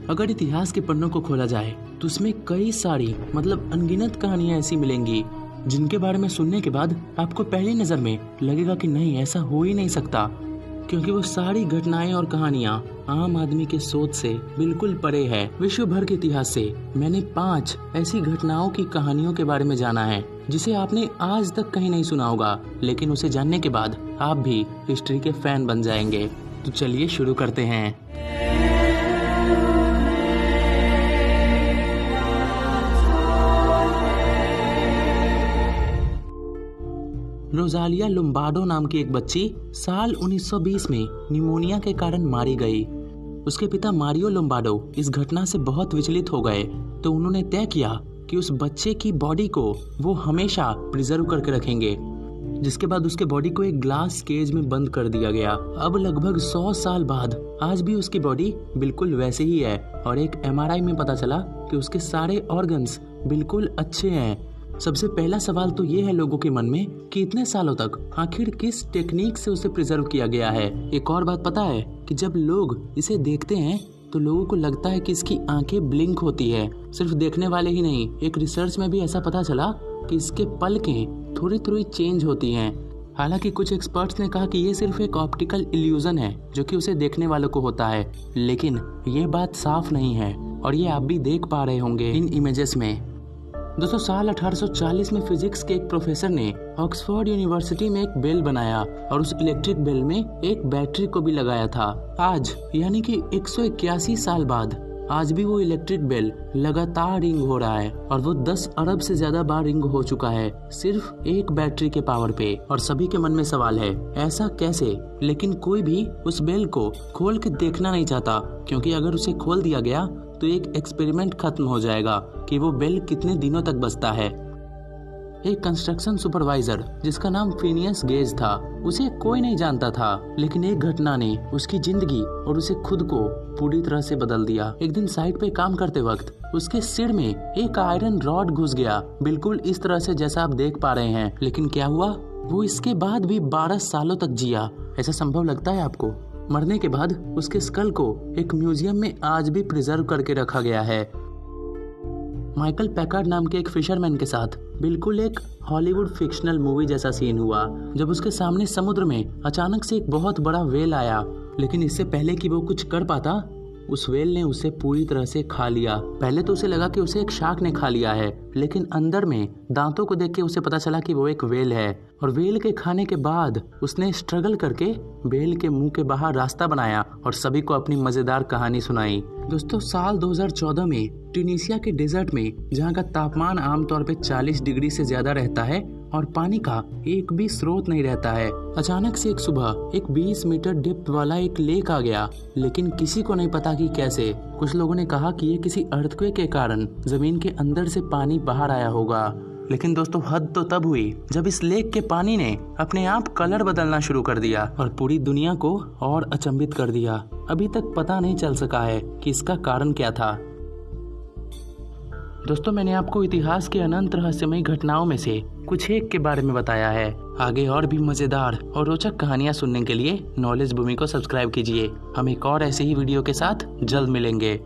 अगर इतिहास के पन्नों को खोला जाए तो उसमें कई सारी मतलब अनगिनत कहानियां ऐसी मिलेंगी जिनके बारे में सुनने के बाद आपको पहली नजर में लगेगा कि नहीं, ऐसा हो ही नहीं सकता, क्योंकि वो सारी घटनाएं और कहानियां आम आदमी के सोच से बिल्कुल परे है। विश्व भर के इतिहास से मैंने 5 ऐसी घटनाओं की कहानियों के बारे में जाना है जिसे आपने आज तक कहीं नहीं सुना होगा, लेकिन उसे जानने के बाद आप भी हिस्ट्री के फैन बन जाएंगे। तो चलिए शुरू करते हैं। रोजालिया लोम्बार्डो नाम की एक बच्ची साल 1920 में निमोनिया के कारण मारी गई। उसके पिता मारियो लोम्बार्डो इस घटना से बहुत विचलित हो गए, तो उन्होंने तय किया कि उस बच्चे की बॉडी को वो हमेशा प्रिजर्व करके रखेंगे, जिसके बाद उसके बॉडी को एक ग्लास केज में बंद कर दिया गया। अब लगभग 100 साल बाद आज भी उसकी बॉडी बिल्कुल वैसे ही है और एक MRI में पता चला कि उसके सारे ऑर्गन्स बिल्कुल अच्छे हैं। सबसे पहला सवाल तो ये है लोगों के मन में कि इतने सालों तक आखिर किस टेक्निक से उसे प्रिजर्व किया गया है। एक और बात पता है कि जब लोग इसे देखते हैं तो लोगों को लगता है कि इसकी आंखें ब्लिंक होती है। सिर्फ देखने वाले ही नहीं, एक रिसर्च में भी ऐसा पता चला कि इसके पलकें थोड़ी थोड़ी चेंज होती हैं। हालांकि कुछ एक्सपर्ट्स ने कहा कि ये सिर्फ एक ऑप्टिकल इल्यूजन है जो कि उसे देखने वालों को होता है, लेकिन ये बात साफ नहीं है और ये आप भी देख पा रहे होंगे इन इमेजेस में। दोस्तों, साल 1840 में फिजिक्स के एक प्रोफेसर ने ऑक्सफोर्ड यूनिवर्सिटी में एक बेल बनाया और उस इलेक्ट्रिक बेल में एक बैटरी को भी लगाया था। आज यानी कि 181 साल बाद आज भी वो इलेक्ट्रिक बेल लगातार रिंग हो रहा है और वो 10 अरब से ज्यादा बार रिंग हो चुका है सिर्फ एक बैटरी के पावर पे। और सभी के मन में सवाल है, ऐसा कैसे? लेकिन कोई भी उस बेल को खोल के देखना नहीं चाहता, क्योंकि अगर उसे खोल दिया गया तो एक एक्सपेरिमेंट खत्म हो जाएगा कि वो बेल कितने दिनों तक बचता है। एक कंस्ट्रक्शन सुपरवाइजर जिसका नाम फिनियस गेज था, उसे कोई नहीं जानता था, लेकिन एक घटना ने उसकी जिंदगी और उसे खुद को पूरी तरह से बदल दिया। एक दिन साइट पे काम करते वक्त उसके सिर में एक आयरन रॉड घुस गया, बिल्कुल इस तरह से जैसा आप देख पा रहे हैं। लेकिन क्या हुआ, वो इसके बाद भी 12 सालों तक जिया। ऐसा संभव लगता है आपको? मरने के बाद उसके स्कल को एक म्यूजियम में आज भी प्रिजर्व करके रखा गया है। माइकल पैकार्ड नाम के एक फिशरमैन के साथ बिल्कुल एक हॉलीवुड फिक्शनल मूवी जैसा सीन हुआ, जब उसके सामने समुद्र में अचानक से एक बहुत बड़ा व्हेल आया, लेकिन इससे पहले कि वो कुछ कर पाता, उस व्हेल ने उसे पूरी तरह से खा लिया। पहले तो उसे लगा कि उसे एक शार्क ने खा लिया है, लेकिन अंदर में दांतों को देख के उसे पता चला कि वो एक व्हेल है। और व्हेल के खाने के बाद उसने स्ट्रगल करके व्हेल के मुंह के बाहर रास्ता बनाया और सभी को अपनी मजेदार कहानी सुनाई। दोस्तों, साल 2014 में ट्यूनीशिया के डेजर्ट में, जहाँ का तापमान आमतौर पे 40 डिग्री से ज्यादा रहता है और पानी का एक भी स्रोत नहीं रहता है, अचानक से एक सुबह एक 20 मीटर डेप्थ वाला एक लेक आ गया, लेकिन किसी को नहीं पता कि कैसे। कुछ लोगों ने कहा कि ये किसी अर्थक्वेक के कारण जमीन के अंदर से पानी बाहर आया होगा, लेकिन दोस्तों हद तो तब हुई जब इस लेक के पानी ने अपने आप कलर बदलना शुरू कर दिया और पूरी दुनिया को और अचंभित कर दिया। अभी तक पता नहीं चल सका है कि इसका कारण क्या था। दोस्तों, मैंने आपको इतिहास के अनंत रहस्यमयी घटनाओं में से कुछ एक के बारे में बताया है। आगे और भी मजेदार और रोचक कहानियां सुनने के लिए नॉलेज भूमि को सब्सक्राइब कीजिए। हम एक और ऐसे ही वीडियो के साथ जल्द मिलेंगे।